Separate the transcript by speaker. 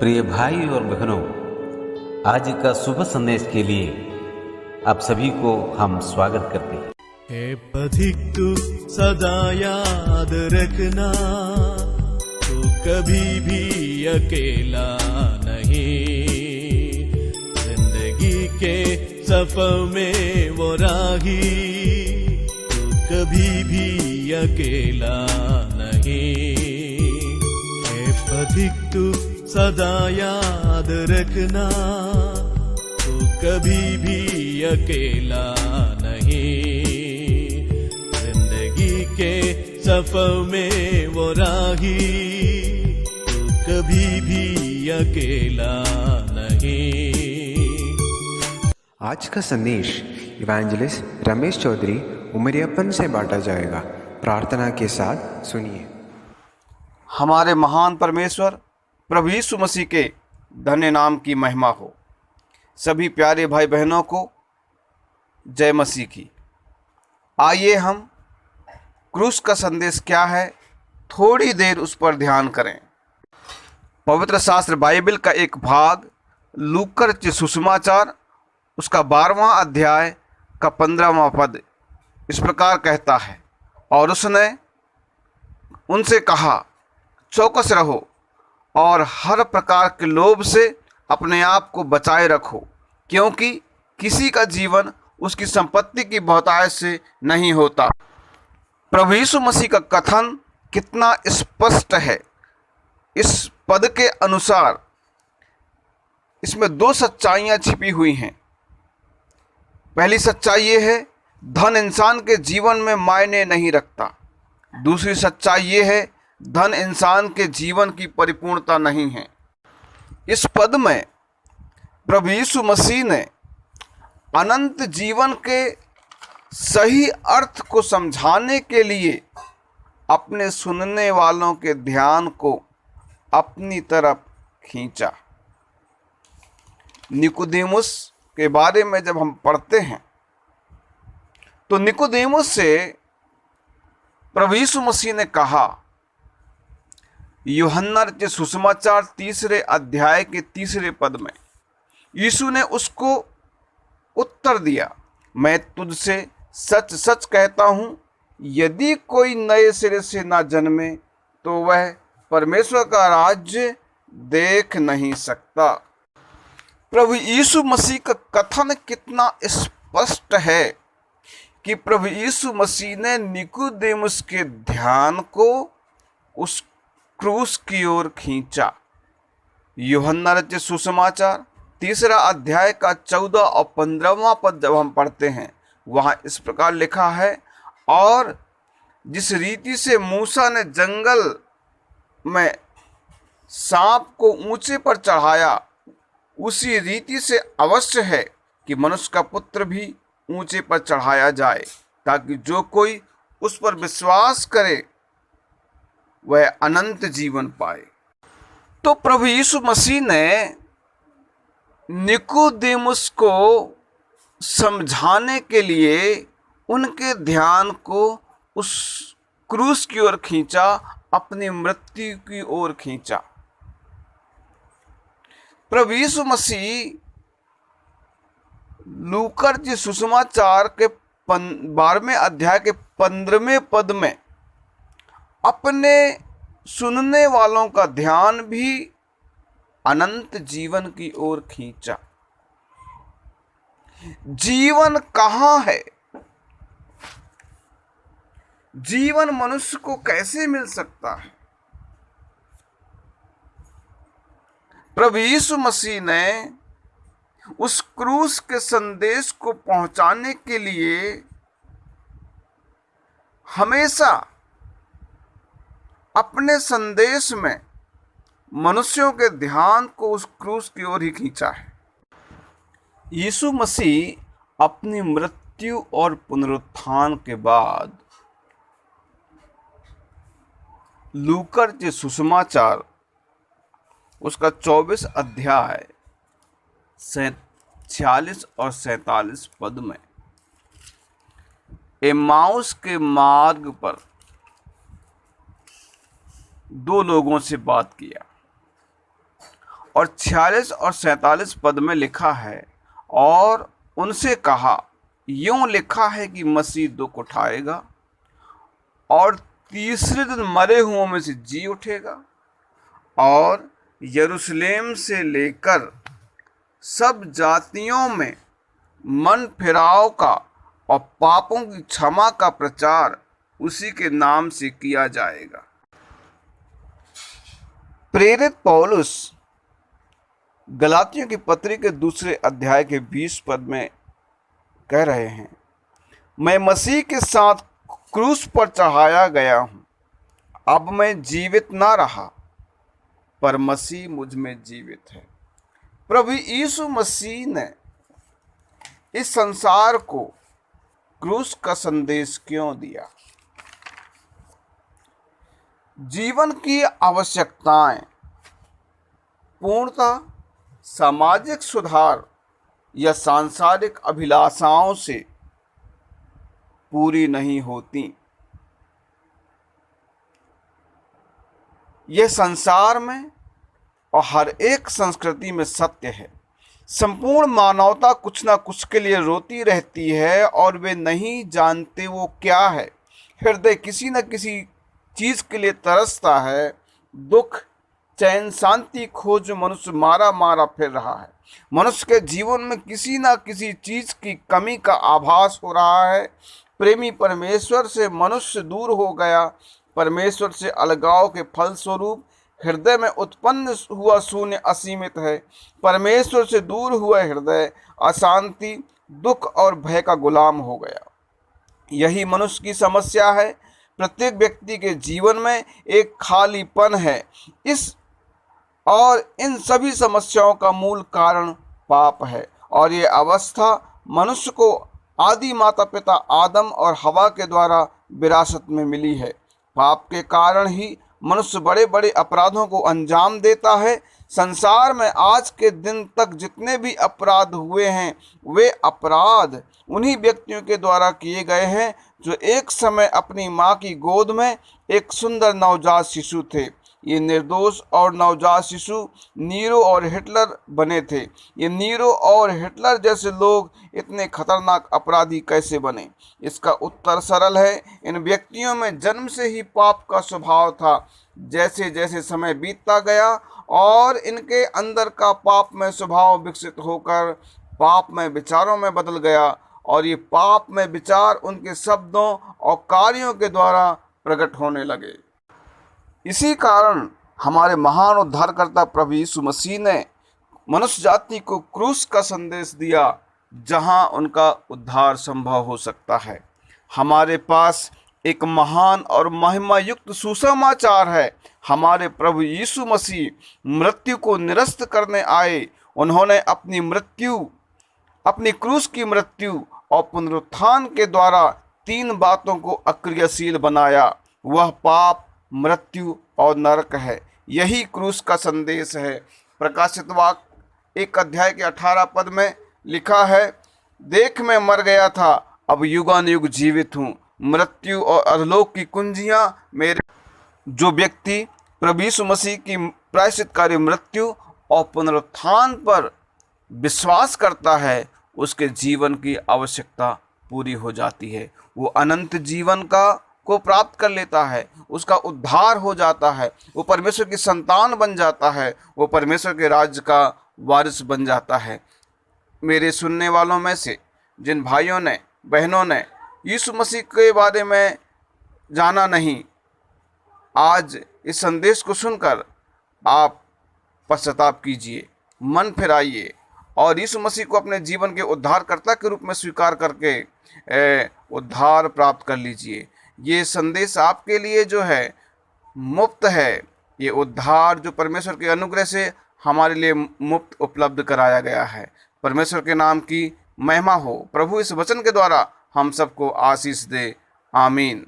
Speaker 1: प्रिय भाई और बहनों, आज का शुभ संदेश के लिए आप सभी को हम स्वागत करते हैं।
Speaker 2: हे पथिक तू सदा याद रखना, तू कभी भी अकेला नहीं। जिंदगी के सफर में वो राही, तू कभी भी अकेला नहीं। हे पथिक तू सदा याद रखना, तू कभी भी अकेला नहीं। जिंदगी के सफर में वो राही, तू कभी भी अकेला नहीं।
Speaker 3: आज का संदेश इवेंजलिस्ट रमेश चौधरी उमरियापन से बांटा जाएगा। प्रार्थना के साथ सुनिए।
Speaker 4: हमारे महान परमेश्वर प्रभु यीशु मसीह के धन्य नाम की महिमा हो। सभी प्यारे भाई बहनों को जय मसीह की। आइए हम क्रूस का संदेश क्या है, थोड़ी देर उस पर ध्यान करें। पवित्र शास्त्र बाइबल का एक भाग लूका सुसमाचार उसका 12वां अध्याय का 15वां पद इस प्रकार कहता है, और उसने उनसे कहा, चौकस रहो और हर प्रकार के लोभ से अपने आप को बचाए रखो, क्योंकि किसी का जीवन उसकी संपत्ति की बहुतायत से नहीं होता। प्रभु यीशु मसीह का कथन कितना स्पष्ट है। इस पद के अनुसार इसमें दो सच्चाइयाँ छिपी हुई हैं। पहली सच्चाई ये है, धन इंसान के जीवन में मायने नहीं रखता। दूसरी सच्चाई ये है, धन इंसान के जीवन की परिपूर्णता नहीं है। इस पद में प्रभु यीशु मसीह ने अनंत जीवन के सही अर्थ को समझाने के लिए अपने सुनने वालों के ध्यान को अपनी तरफ खींचा। निकोदेमुस के बारे में जब हम पढ़ते हैं तो निकोदेमुस से प्रभु यीशु मसीह ने कहा, यूहन्ना के सुसमाचार 3 अध्याय के 3 पद में यीशु ने उसको उत्तर दिया, मैं तुझसे सच सच कहता हूँ, यदि कोई नए सिरे से ना जन्मे तो वह परमेश्वर का राज्य देख नहीं सकता। प्रभु यीशु मसीह का कथन कितना स्पष्ट है कि प्रभु यीशु मसीह ने निकोदेमुस के ध्यान को उस क्रूस की ओर खींचा। यूहन्ना रचित सुसमाचार 3 अध्याय का 14 और 15वां पद जब हम पढ़ते हैं, वहाँ इस प्रकार लिखा है, और जिस रीति से मूसा ने जंगल में सांप को ऊंचे पर चढ़ाया, उसी रीति से अवश्य है कि मनुष्य का पुत्र भी ऊंचे पर चढ़ाया जाए, ताकि जो कोई उस पर विश्वास करे वह अनंत जीवन पाए। तो प्रभु यीशु मसीह ने निकोदेमुस को समझाने के लिए उनके ध्यान को उस क्रूस की ओर खींचा, अपनी मृत्यु की ओर खींचा। प्रभु यीशु मसीह लूका के सुसमाचार के 12वें अध्याय के 15वें पद में अपने सुनने वालों का ध्यान भी अनंत जीवन की ओर खींचा। जीवन कहाँ है? जीवन मनुष्य को कैसे मिल सकता है? प्रभु यीशु मसीह ने उस क्रूस के संदेश को पहुंचाने के लिए हमेशा अपने संदेश में मनुष्यों के ध्यान को उस क्रूस की ओर ही खींचा है। यीशु मसीह अपनी मृत्यु और पुनरुत्थान के बाद लूका के सुसमाचार उसका 24 अध्याय 46 और 47 पद में एमाउस के मार्ग पर दो लोगों से बात किया और 46 और 47 पद में लिखा है, और उनसे कहा, यूं लिखा है कि मसीह दुख उठाएगा और तीसरे दिन मरे हुओं में से जी उठेगा और यरूशलेम से लेकर सब जातियों में मन फिराव का और पापों की क्षमा का प्रचार उसी के नाम से किया जाएगा। प्रेरित पौलुस गलातियों की पत्री के 2 अध्याय के 20 पद में कह रहे हैं, मैं मसीह के साथ क्रूस पर चढ़ाया गया हूं, अब मैं जीवित ना रहा पर मसीह मुझ में जीवित है। प्रभु यीशु मसीह ने इस संसार को क्रूस का संदेश क्यों दिया? जीवन की आवश्यकताएं पूर्णतः सामाजिक सुधार या सांसारिक अभिलाषाओं से पूरी नहीं होती। यह संसार में और हर एक संस्कृति में सत्य है। संपूर्ण मानवता कुछ ना कुछ के लिए रोती रहती है और वे नहीं जानते वो क्या है। हृदय किसी न किसी चीज के लिए तरसता है। दुख, चैन, शांति खोज मनुष्य मारा मारा फिर रहा है। मनुष्य के जीवन में किसी न किसी चीज की कमी का आभास हो रहा है। प्रेमी परमेश्वर से मनुष्य दूर हो गया। परमेश्वर से अलगाव के फलस्वरूप हृदय में उत्पन्न हुआ शून्य असीमित है। परमेश्वर से दूर हुआ हृदय अशांति, दुख और भय का गुलाम हो गया। यही मनुष्य की समस्या है। प्रत्येक व्यक्ति के जीवन में एक खालीपन है। इन सभी समस्याओं का मूल कारण पाप है और ये अवस्था मनुष्य को आदि माता पिता आदम और हवा के द्वारा विरासत में मिली है। पाप के कारण ही मनुष्य बड़े बड़े अपराधों को अंजाम देता है। संसार में आज के दिन तक जितने भी अपराध हुए हैं वे अपराध उन्हीं व्यक्तियों के द्वारा किए गए हैं जो एक समय अपनी माँ की गोद में एक सुंदर नवजात शिशु थे। ये निर्दोष और नवजात शिशु नीरो और हिटलर बने थे। ये नीरो और हिटलर जैसे लोग इतने खतरनाक अपराधी कैसे बने? इसका उत्तर सरल है। इन व्यक्तियों में जन्म से ही पाप का स्वभाव था। जैसे जैसे समय बीतता गया और इनके अंदर का पाप में स्वभाव विकसित होकर पाप में विचारों में बदल गया और ये पाप में विचार उनके शब्दों और कार्यों के द्वारा प्रकट होने लगे। इसी कारण हमारे महान उद्धारकर्ता प्रभु यीशु मसीह ने मनुष्य जाति को क्रूस का संदेश दिया, जहां उनका उद्धार संभव हो सकता है। हमारे पास एक महान और महिमा युक्त सुसमाचार है। हमारे प्रभु यीशु मसीह मृत्यु को निरस्त करने आए। उन्होंने अपनी क्रूस की मृत्यु और पुनरुत्थान के द्वारा 3 बातों को अक्रियाशील बनाया। वह पाप, मृत्यु और नरक है। यही क्रूस का संदेश है। प्रकाशित वाक्य 1 अध्याय के 18 पद में लिखा है, देख मैं मर गया था, अब युगानुयुग जीवित हूँ। मृत्यु और अधोलोक की कुंजियाँ मेरे। जो व्यक्ति प्रभु यीशु मसीह की प्रायश्चितकारी मृत्यु और पुनरुत्थान पर विश्वास करता है उसके जीवन की आवश्यकता पूरी हो जाती है। वो अनंत जीवन को प्राप्त कर लेता है। उसका उद्धार हो जाता है। वो परमेश्वर की संतान बन जाता है। वो परमेश्वर के राज्य का वारिस बन जाता है। मेरे सुनने वालों में से जिन भाइयों ने बहनों ने यीशु मसीह के बारे में जाना नहीं, आज इस संदेश को सुनकर आप पश्चाताप कीजिए, मन फिराइए और यीशु मसीह को अपने जीवन के उद्धारकर्ता के रूप में स्वीकार करके उद्धार प्राप्त कर लीजिए। ये संदेश आपके लिए जो है मुफ्त है। ये उद्धार जो परमेश्वर के अनुग्रह से हमारे लिए मुफ्त उपलब्ध कराया गया है। परमेश्वर के नाम की महिमा हो। प्रभु इस वचन के द्वारा हम सबको आशीष दे। आमीन।